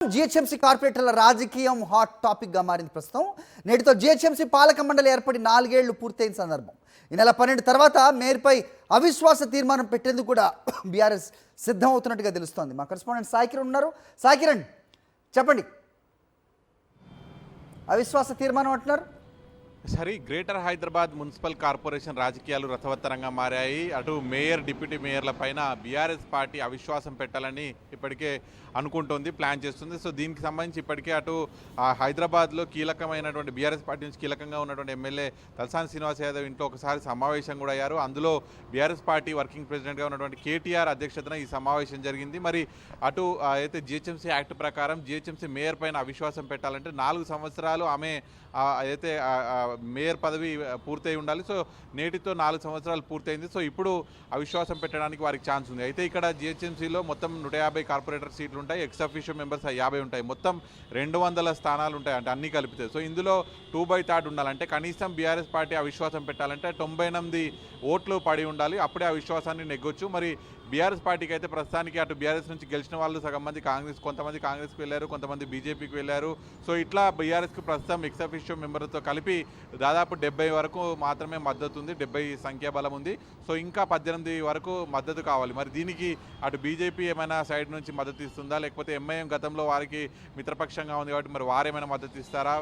GHMC కార్పొరేటర్ల రాజకీయం hot టాపిక్గా మారింది ప్రస్తుతం. నేటితో జిహెచ్ఎంసీ పాలక మండలి ఏర్పడి 4 ఏళ్లు పూర్తయిన సందర్భం. ఈ నెల 12 తర్వాత మేయర్పై అవిశ్వాస తీర్మానం పెట్టేందుకు కూడా బీఆర్ఎస్ సిద్ధం అవుతున్నట్టుగా తెలుస్తోంది. మా కరెస్పాండెంట్ సాయికిరణ్ ఉన్నారు. సాయికిరణ్, చెప్పండి, అవిశ్వాస తీర్మానం అంటున్నారు. సరే, గ్రేటర్ హైదరాబాద్ మున్సిపల్ కార్పొరేషన్ రాజకీయాలు రసవత్తరంగా మారాయి. అటు మేయర్, డిప్యూటీ మేయర్ల పైన బీఆర్ఎస్ పార్టీ అవిశ్వాసం పెట్టాలని ఇప్పటికే అనుకుంటోంది, ప్లాన్ చేస్తుంది. సో దీనికి సంబంధించి ఇప్పటికే అటు హైదరాబాద్లో కీలకమైనటువంటి బీఆర్ఎస్ పార్టీ నుంచి కీలకంగా ఉన్నటువంటి ఎమ్మెల్యే తలసాని శ్రీనివాస్ యాదవ్ ఇంట్లో ఒకసారి సమావేశం కూడా అయ్యారు. అందులో బీఆర్ఎస్ పార్టీ వర్కింగ్ ప్రెసిడెంట్గా ఉన్నటువంటి కేటీఆర్ అధ్యక్షతన ఈ సమావేశం జరిగింది. మరి అటు అయితే జిహెచ్ఎంసీ యాక్ట్ ప్రకారం జిహెచ్ఎంసీ మేయర్ పైన అవిశ్వాసం పెట్టాలంటే 4 సంవత్సరాలు ఆమె అయితే మేయర్ పదవి పూర్తయి ఉండాలి. సో నేటితో 4 సంవత్సరాలు పూర్తయింది. సో ఇప్పుడు అవిశ్వాసం పెట్టడానికి వారికి ఛాన్స్ ఉంది. అయితే ఇక్కడ జిహెచ్ఎంసీలో మొత్తం 150 కార్పొరేటర్ సీట్లు ఉంటాయి, ఎక్స్ అఫీషియో మెంబర్స్ 50 ఉంటాయి, మొత్తం 200 స్థానాలు ఉంటాయి, అంటే అన్ని కలిపితే. సో ఇందులో 2/3 ఉండాలంటే కనీసం బీఆర్ఎస్ పార్టీ అవిశ్వాసం పెట్టాలంటే 98 ఓట్లు పడి ఉండాలి, అప్పుడే అవిశ్వాసాన్ని నెగ్గొచ్చు. మరి బీఆర్ఎస్ పార్టీకి అయితే ప్రస్తుతానికి అటు బీఆర్ఎస్ నుంచి గెలిచిన వాళ్ళు సగం మంది కొంతమంది కాంగ్రెస్కి వెళ్ళారు, కొంతమంది బీజేపీకి వెళ్ళారు. సో ఇట్లా బీఆర్ఎస్కి ప్రస్తుతం ఎక్స్ అఫీషియో మెంబర్తో కలిపి దాదాపు 70 వరకు మాత్రమే మద్దతు ఉంది, 70 సంఖ్యాబలం ఉంది. సో ఇంకా 18 వరకు మద్దతు కావాలి. మరి దీనికి అటు బీజేపీ ఏమైనా సైడ్ నుంచి మద్దతు ఇస్తుందా, లేకపోతే ఎంఐఎం గతంలో వారికి మిత్రపక్షంగా ఉంది కాబట్టి మరి వారేమైనా మద్దతు ఇస్తారా?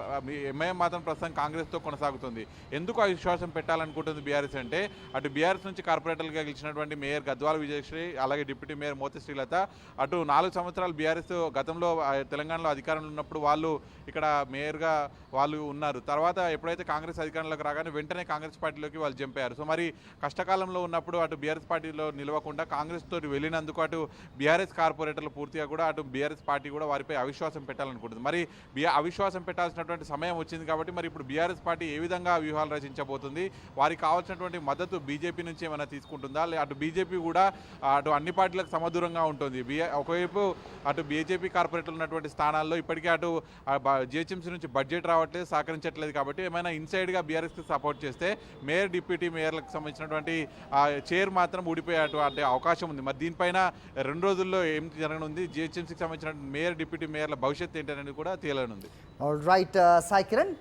ఎంఐఎం మాత్రం ప్రస్తుతం కాంగ్రెస్తో కొనసాగుతుంది. ఎందుకు అవిశ్వాసం పెట్టాలనుకుంటుంది బీఆర్ఎస్ అంటే, అటు బీఆర్ఎస్ నుంచి కార్పొరేటర్గా గెలిచినటువంటి మేయర్ గద్వాల విజయశ్రీ, అలాగే డిప్యూటీ మేయర్ మోతి శ్రీలత, అటు 4 సంవత్సరాలు బీఆర్ఎస్ గతంలో తెలంగాణలో అధికారంలో ఉన్నప్పుడు వాళ్ళు ఇక్కడ మేయర్గా వాళ్ళు ఉన్నారు. తర్వాత ఎప్పుడైతే కాంగ్రెస్ అధికారంలోకి రాగానే వెంటనే కాంగ్రెస్ పార్టీలోకి వాళ్ళు జంప్ అయ్యారు. సో మరి కష్టకాలంలో ఉన్నప్పుడు అటు బీఆర్ఎస్ పార్టీలో నిలవకుండా కాంగ్రెస్ తోటి వెళ్ళినందుకు అటు బీఆర్ఎస్ కార్పొరేటర్లు పూర్తిగా కూడా అటు బీఆర్ఎస్ పార్టీ కూడా వారిపై అవిశ్వాసం పెట్టాలనుకుంటుంది. మరి అవిశ్వాసం పెట్టాల్సినటువంటి సమయం వచ్చింది కాబట్టి మరి ఇప్పుడు బీఆర్ఎస్ పార్టీ ఏ విధంగా వ్యూహాలు రచించబోతుంది, వారికి కావాల్సినటువంటి మద్దతు బీజేపీ నుంచి ఏమైనా తీసుకుంటుందా, అటు బీజేపీ కూడా అటు అన్ని పార్టీలకు సమదూరంగా ఉంటుంది. ఒకవైపు అటు బీజేపీ కార్పొరేటర్లు ఉన్నటువంటి స్థానాల్లో ఇప్పటికే అటు జిహెచ్ఎంసీ నుంచి బడ్జెట్ రావట్లేదు, సహకరించట్లేదు. కాబట్టి ఏమైనా ఇన్సైడ్గా బీఆర్ఎస్కి సపోర్ట్ చేస్తే మేయర్, డిప్యూటీ మేయర్లకు సంబంధించినటువంటి చైర్ మాత్రం ఊడిపోయేటువంటి అవకాశం ఉంది. మరి దీనిపైన 2 రోజుల్లో ఏం జరగనుంది, జిహెచ్ఎంసీకి సంబంధించిన మేయర్, డిప్యూటీ మేయర్ల భవిష్యత్తు ఏంటనేది కూడా తేలనుంది. All right Sai Kiran.